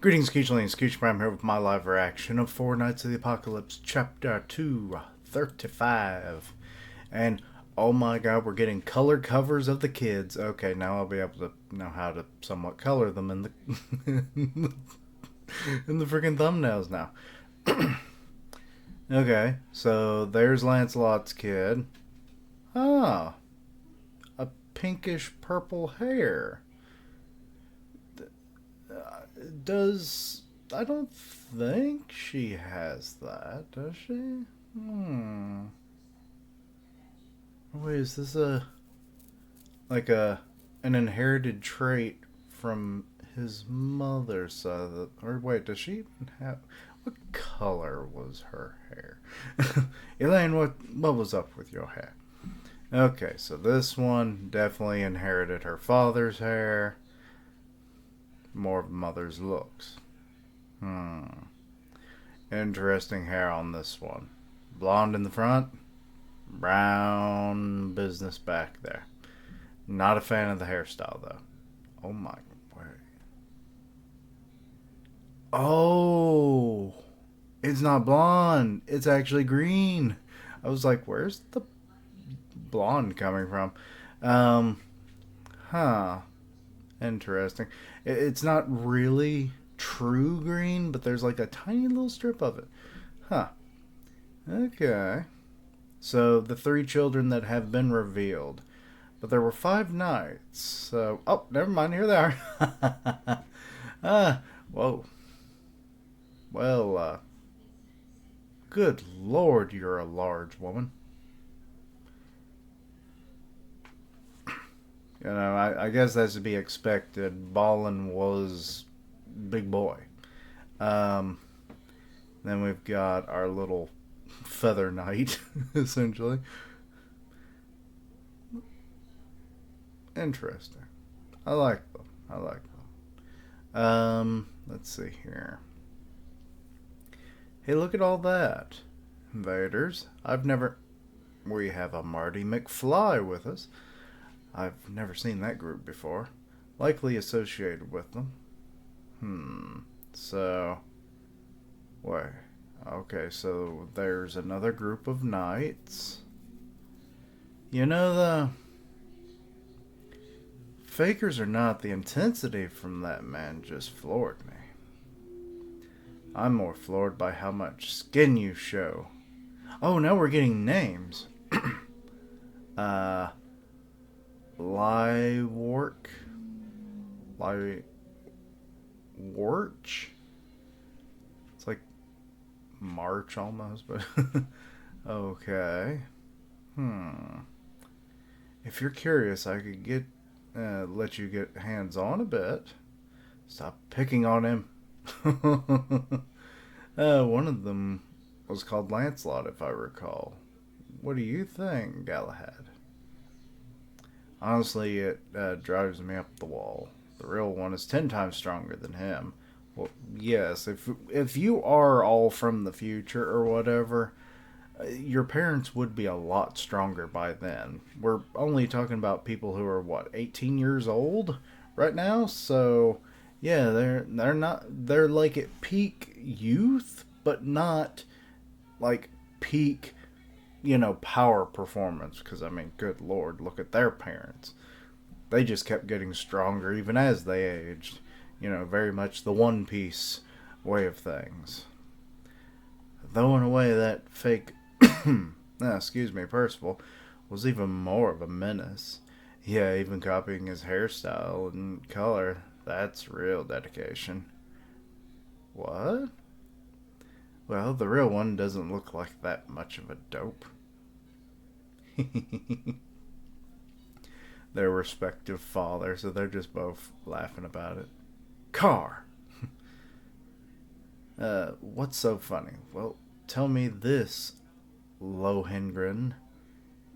Greetings, Keechley and Scooch Prime here with my live reaction of Four Nights of the Apocalypse, Chapter 235. And oh my god, we're getting color covers of the kids. Okay, now I'll be able to know how to somewhat color them in the in the freaking thumbnails now. Okay, so there's Lancelot's kid. Ah, a pinkish purple hair. Does I don't think she has that, does she? Wait, is this a like a an inherited trait from his mother's side? Or wait, does she even have? What color was her hair? Elaine, what was up with your hair? Okay, so this one definitely inherited her father's hair. More of mother's looks. Interesting hair on this one. Blonde in the front, brown business back there. Not a fan of the hairstyle though. Oh my, wait. Oh, it's not blonde. It's actually green. I was like, where's the blonde coming from? Um, huh. Interesting. It's not really true green, but there's like a tiny little strip of it. Huh. Okay. So the three children that have been revealed. But there were 5 nights. So, oh, never mind. Here they are. Whoa. Well, good lord, you're a large woman. You know, I guess that's to be expected. Balin was big boy. Um, then we've got our little feather knight, essentially. Interesting. I like them. I like them. Let's see here. Hey, look at all that. Invaders. I've never. We have a Marty McFly with us. I've never seen that group before. Likely associated with them. So. Wait. Okay, so there's another group of knights. You know, the fakers or not, the intensity from that man just floored me. I'm more floored by how much skin you show. Oh, now we're getting names. Lywark? Lywarch? It's like March almost, but okay. If you're curious, I could let you get hands on a bit. Stop picking on him. One of them was called Lancelot, if I recall. What do you think, Galahad? Honestly, it drives me up the wall. The real one is 10 times stronger than him. Well, yes, if you are all from the future or whatever, your parents would be a lot stronger by then. We're only talking about people who are what, 18 years old right now, so yeah, they're like at peak youth, but not like peak, power performance. Because I mean, good lord, look at their parents. They just kept getting stronger even as they aged. Very much the One Piece way of things. Throwing away that fake, excuse me, Percival, was even more of a menace. Yeah, even copying his hairstyle and color. That's real dedication. What? Well, the real one doesn't look like that much of a dope. Their respective fathers, so they're just both laughing about it. Car! What's so funny? Well, tell me this, Lohengrin.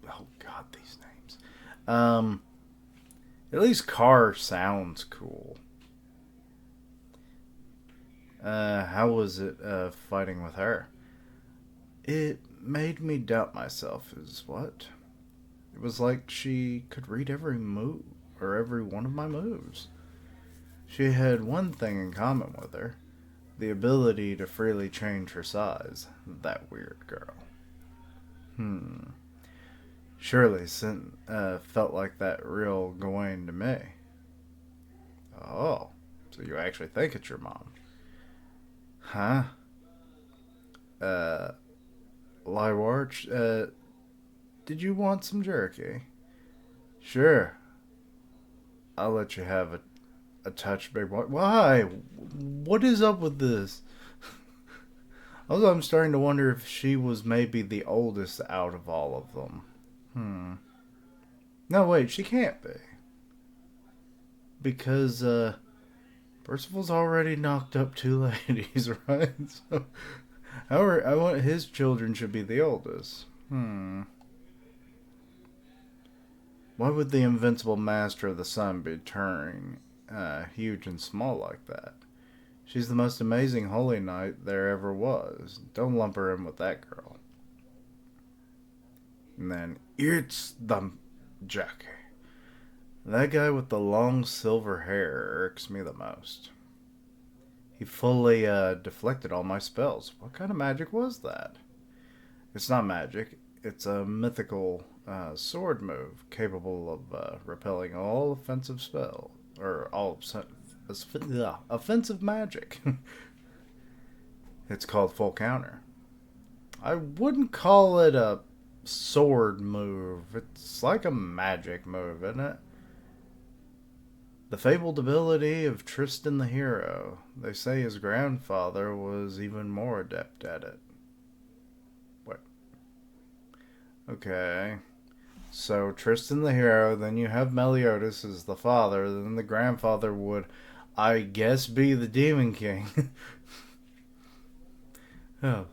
Oh god, these names. At least Car sounds cool. How was it, fighting with her? It made me doubt myself, is what? It was like she could read every move, or every one of my moves. She had one thing in common with her: the ability to freely change her size. That weird girl. Hmm. Surely Sin felt like that real Gawain to me. Oh, so you actually think it's your mom? Huh? Uh, Lywarch, did you want some jerky? Sure, I'll let you have a touch, big boy. Why? What is up with this? Also, I'm starting to wonder if she was maybe the oldest out of all of them. Hmm. No, wait, she can't be. Because, Percival's already knocked up two ladies, right? So, however, I want his children should be the oldest. Hmm. Why would the invincible master of the sun be turning huge and small like that? She's the most amazing holy knight there ever was. Don't lump her in with that girl. And then, it's the jockey. That guy with the long silver hair irks me the most. He fully deflected all my spells. What kind of magic was that? It's not magic. It's a mythical sword move capable of repelling all offensive spell or all offensive magic. It's called full counter. I wouldn't call it a sword move. It's like a magic move, isn't it? The fabled ability of Tristan the hero. They say his grandfather was even more adept at it. What? Okay. So Tristan the hero, then you have Meliodas as the father, then the grandfather would, I guess, be the Demon King. Oh, Lord.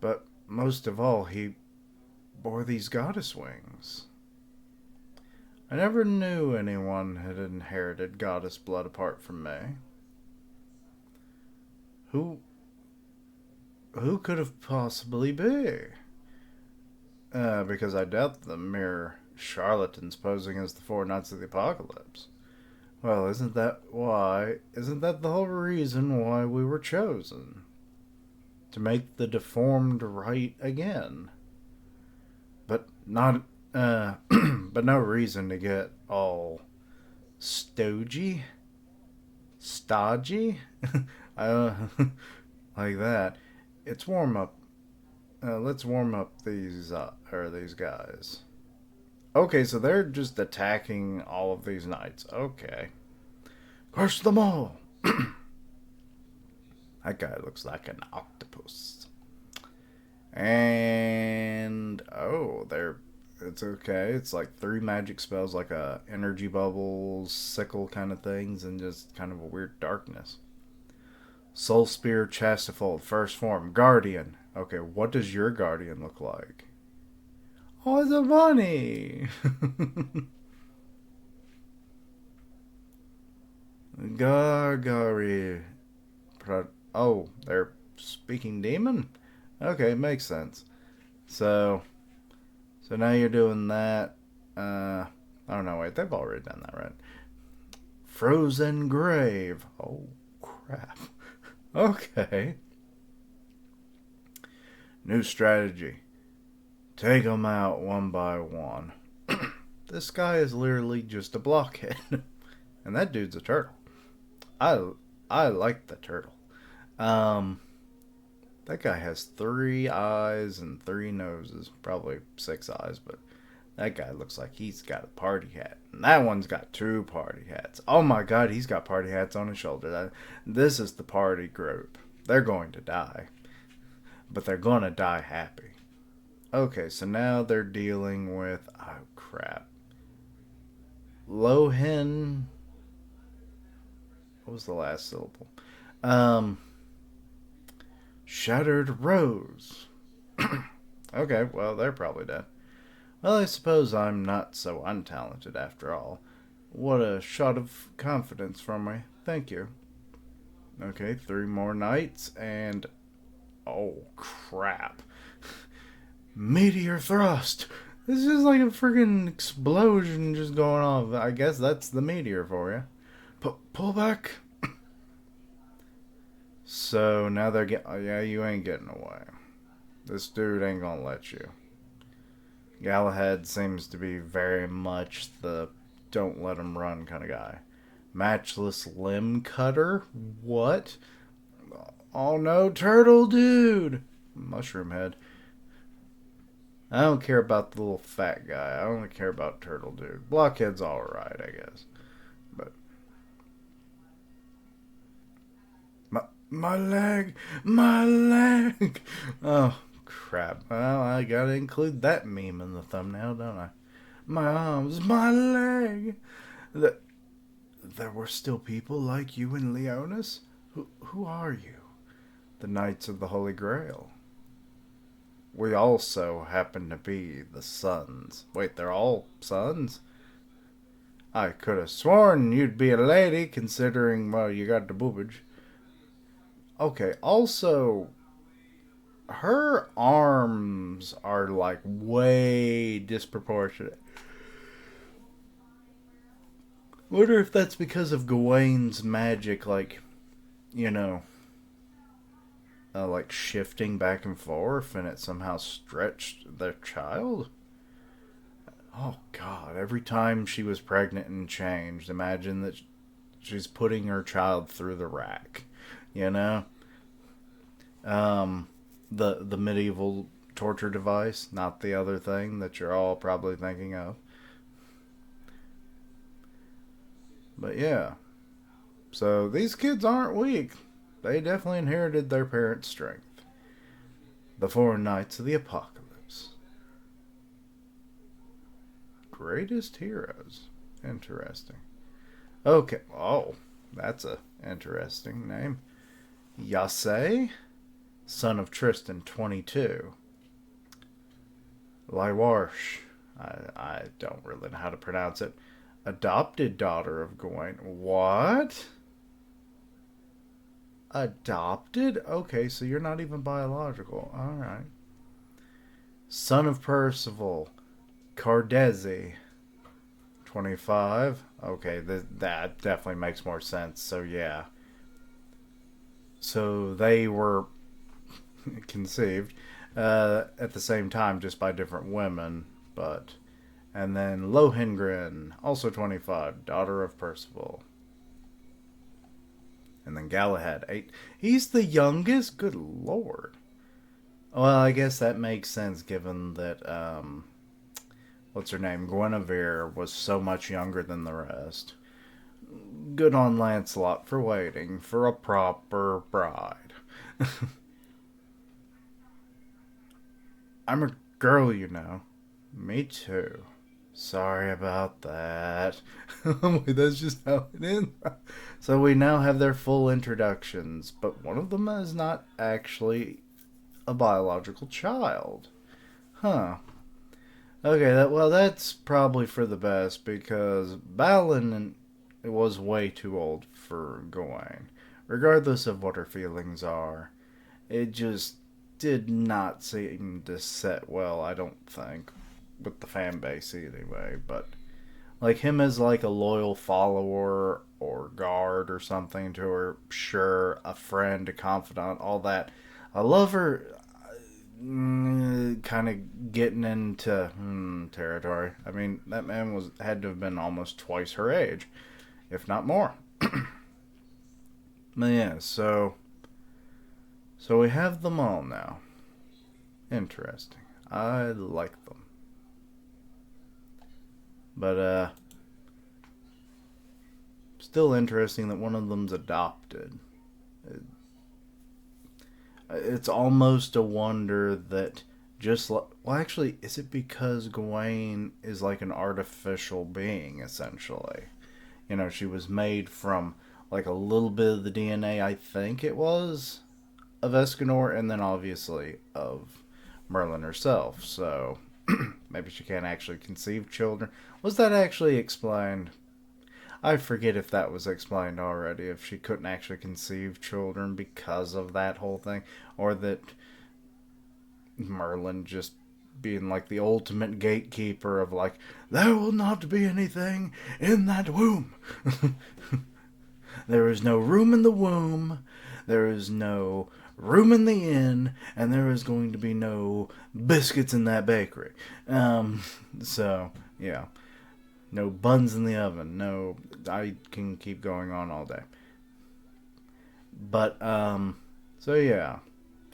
But most of all, he bore these goddess wings. I never knew anyone had inherited goddess blood apart from me. Who could have possibly be? Because I doubt the mere charlatans posing as the four knights of the apocalypse. Well, isn't that why? Isn't that the whole reason why we were chosen? To make the deformed right again. But not, but no reason to get all stodgy, stodgy, uh, like that. It's warm up. Let's warm up these guys. Okay, so they're just attacking all of these knights. Okay, crush them all. That guy looks like an octopus. And oh, they're it's okay. It's like three magic spells, like a energy bubbles, sickle kind of things, and just kind of a weird darkness. Soul Spear, Chastifold, first form, Guardian. Okay, what does your Guardian look like? Oh, it's a bunny. Gargari. Oh, they're speaking demon? Okay, makes sense. So, so now you're doing that. I don't know. Wait, they've already done that, right? Frozen Grave. Oh, crap. Okay. New strategy. Take them out one by one. This guy is literally just a blockhead. And that dude's a turtle. I like the turtle. Um, that guy has three eyes and three noses. Probably six eyes, but that guy looks like he's got a party hat. And that one's got two party hats. Oh my god, he's got party hats on his shoulder. This is the party group. They're going to die. But they're going to die happy. Okay, so now they're dealing with... Oh, crap. Lohen... What was the last syllable? Shattered Rose. Okay, well, they're probably dead. Well, I suppose I'm not so untalented after all. What a shot of confidence from me. Thank you. Okay, three more knights, and... Oh, crap. Meteor Thrust! It's just like a freaking explosion just going off. I guess that's the meteor for you. Pull back. So now they're getting. Oh, yeah, you ain't getting away. This dude ain't gonna let you. Galahad seems to be very much the don't let him run kind of guy. Matchless limb cutter? What? Oh no, turtle dude! Mushroom head. I don't care about the little fat guy. I only care about turtle dude. Blockhead's alright, I guess. But my leg, my leg. Oh crap! Well, I gotta include that meme in the thumbnail, don't I? My arms, my leg. The, there were still people like you in Leonis. Who are you? The Knights of the Holy Grail. We also happen to be the sons. Wait, they're all sons? I could have sworn you'd be a lady, considering, well, you got the boobage. Okay, also, her arms are like way disproportionate. Wonder if that's because of Gawain's magic, like, you know, like shifting back and forth, and it somehow stretched their child. Oh God! Every time she was pregnant and changed, imagine that she's putting her child through the rack. You know, um, the medieval torture device, not the other thing that you're all probably thinking of. But yeah, so these kids aren't weak. They definitely inherited their parents' strength. The four knights of the apocalypse. Greatest heroes. Interesting. Okay. Oh, that's a interesting name. Yase, son of Tristan, 22. Lywarsh, I don't really know how to pronounce it. Adopted daughter of Gawain. What? Adopted? Okay, so you're not even biological. Alright. Son of Percival, Cardezi, 25. Okay, that definitely makes more sense. So, yeah. So they were conceived at the same time, just by different women. But. And then Lohengrin, also 25, daughter of Percival. And then Galahad, 8. He's the youngest? Good lord. Well, I guess that makes sense given that, what's her name? Guinevere was so much younger than the rest. Good on Lancelot for waiting for a proper bride. I'm a girl, you know. Me too. Sorry about that. Wait, that's just how it ends. So we now have their full introductions, but one of them is not actually a biological child. Huh. Okay, that's probably for the best because Balin was way too old for Gawain. Regardless of what her feelings are, it just did not seem to set well, I don't think, with the fan base anyway. But like him as like a loyal follower or guard or something to her, sure, a friend, a confidant, all that. I love her. Kind of getting into territory. I mean, that man was had to have been almost twice her age, if not more. But yeah, so we have them all now. Interesting. I like them. But still interesting that one of them's adopted. It's almost a wonder that just well, actually, is it because Gawain is like an artificial being essentially? You know, she was made from like a little bit of the DNA, I think it was, of Escanor, and then obviously of Merlin herself. So maybe she can't actually conceive children. Was that actually explained? I forget if that was explained already, if she couldn't actually conceive children because of that whole thing, or that Merlin just being like the ultimate gatekeeper of like, there will not be anything in that womb. There is no room in the womb. There is no room in the inn, and there is going to be no biscuits in that bakery. So yeah, no buns in the oven. No, I can keep going on all day. But so yeah,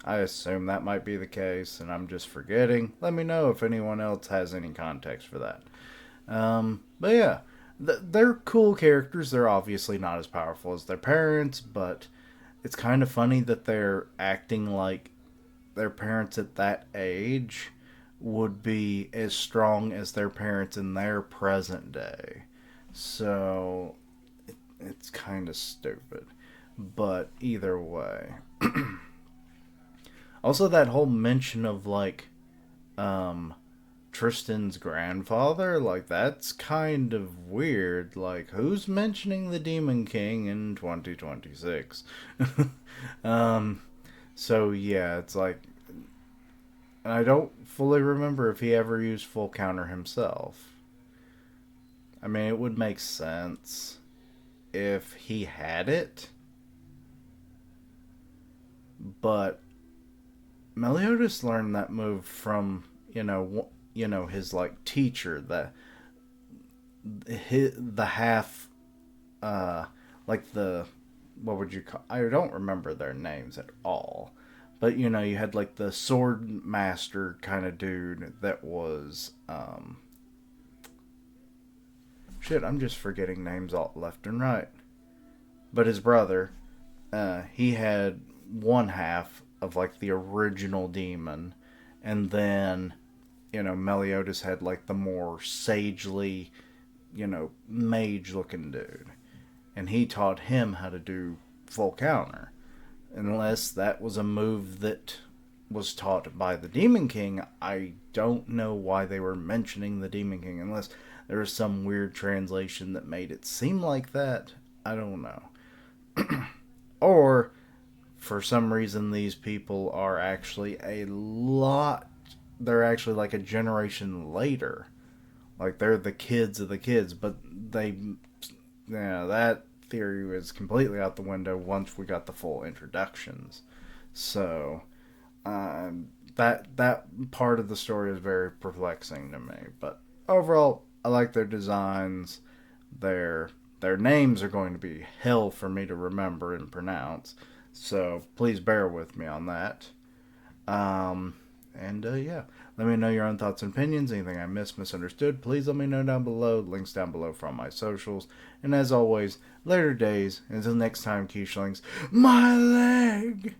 I assume that might be the case, and I'm just forgetting. Let me know if anyone else has any context for that. But yeah, they're cool characters. They're obviously not as powerful as their parents, but it's kind of funny that they're acting like their parents at that age would be as strong as their parents in their present day. So it's kind of stupid. But either way. Also, that whole mention of like um, Tristan's grandfather, like that's kind of weird. Like, who's mentioning the Demon King in 2026? um, so yeah, it's like, and I don't fully remember if he ever used full counter himself. I mean, it would make sense if he had it, but Meliodas learned that move from his like teacher, the half like the what would you call, I don't remember their names at all, but you had like the sword master kind of dude that was shit, I'm just forgetting names all left and right. But his brother, he had one half of like the original demon, and then Meliodas had like the more sagely, mage looking dude, and he taught him how to do full counter. Unless that was a move that was taught by the Demon King, I don't know why they were mentioning the Demon King unless there was some weird translation that made it seem like that. I don't know. Or for some reason these people are actually they're actually like a generation later, like they're the kids of the kids, but that theory was completely out the window once we got the full introductions. So that part of the story is very perplexing to me, but overall I like their designs. Their names are going to be hell for me to remember and pronounce, so please bear with me on that. And yeah, let me know your own thoughts and opinions. Anything I missed, misunderstood, please let me know down below. Links down below from my socials. And as always, later days. Until next time, Keishlings, my leg!